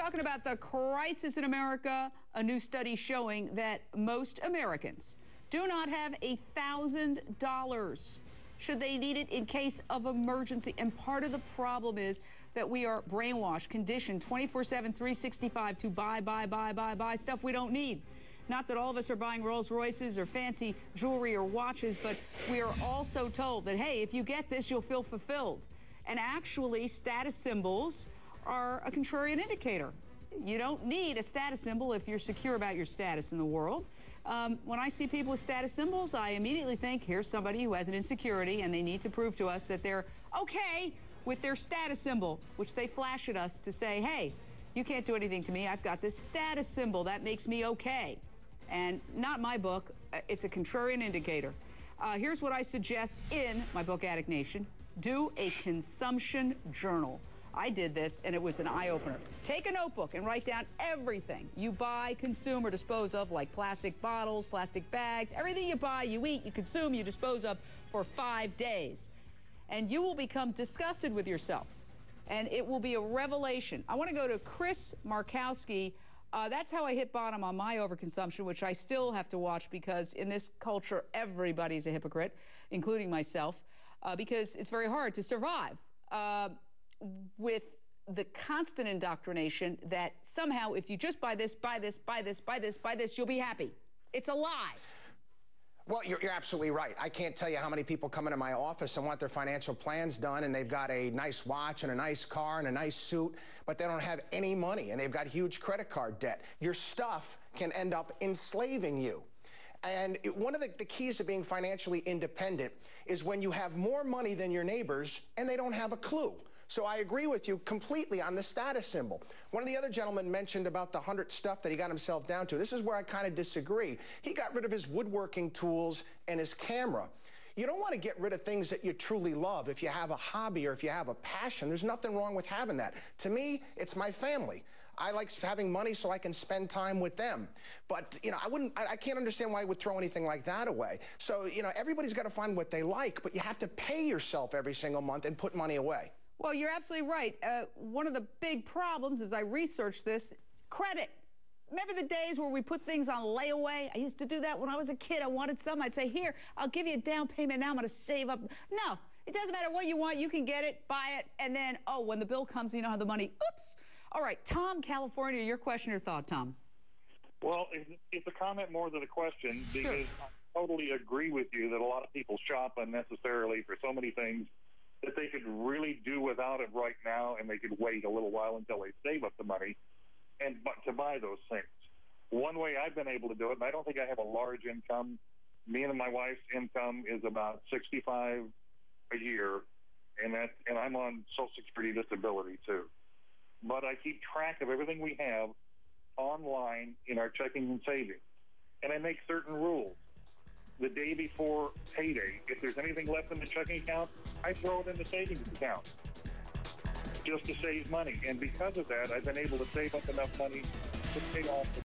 talking about the crisis in America, a new study showing that most Americans do not have $1,000 should they need it in case of emergency. And part of the problem is that we are brainwashed, conditioned 24/7, 365 to buy stuff we don't need. Not that all of us are buying Rolls Royces or fancy jewelry or watches, but we are also told that, hey, if you get this, you'll feel fulfilled. And actually, status symbols are a contrarian indicator. You don't need a status symbol if you're secure about your status in the world. When I see people with status symbols, I immediately think, here's somebody who has an insecurity and they need to prove to us that they're okay with their status symbol, which they flash at us to say, hey, you can't do anything to me. I've got this status symbol. That makes me okay. And not my book. It's a contrarian indicator. Here's what I suggest in my book, Addict Nation. Do a consumption journal. I did this, and it was an eye-opener. Take a notebook and write down everything you buy, consume, or dispose of, like plastic bottles, plastic bags, everything you buy, you eat, you consume, you dispose of for 5 days. And you will become disgusted with yourself, and it will be a revelation. I want to go to Chris Markowski. That's how I hit bottom on my overconsumption, which I still have to watch because in this culture, everybody's a hypocrite, including myself, because it's very hard to survive with the constant indoctrination that somehow if you just buy this, you'll be happy. It's a lie. Well, you're absolutely right. I can't tell you how many people come into my office and want their financial plans done, and they've got a nice watch and a nice car and a nice suit, but they don't have any money, and they've got huge credit card debt. Your stuff can end up enslaving you. And one of the keys to being financially independent is when you have more money than your neighbors and they don't have a clue. So I agree with you completely on the status symbol. One of the other gentlemen mentioned about the 100 stuff that he got himself down to. This is where I kind of disagree. He got rid of his woodworking tools and his camera. You don't want to get rid of things that you truly love. If you have a hobby or if you have a passion, there's nothing wrong with having that. To me, it's my family. I like having money so I can spend time with them. But, you know, I can't understand why I would throw anything like that away. So, you know, everybody's got to find what they like, but you have to pay yourself every single month and put money away. Well, you're absolutely right. One of the big problems as I researched this, credit. Remember the days where we put things on layaway? I used to do that when I was a kid. I wanted some. I'd say, here, I'll give you a down payment now. I'm going to save up. No, it doesn't matter what you want. You can get it, buy it, and then, oh, when the bill comes, you don't have the money. Oops. All right, Tom, California, your question or thought, Tom? Well, it's a comment more than a question because sure. I totally agree with you that a lot of people shop unnecessarily for so many things that they could really do without it right now, and they could wait a little while until they save up the money to buy those things. One way I've been able to do it, and I don't think I have a large income. Me and my wife's income is about $65 a year, and I'm on Social Security disability too. But I keep track of everything we have online in our checking and savings, and I make certain rules. The day before payday, if there's anything left in the checking account, I throw it in the savings account just to save money. And because of that, I've been able to save up enough money to pay off the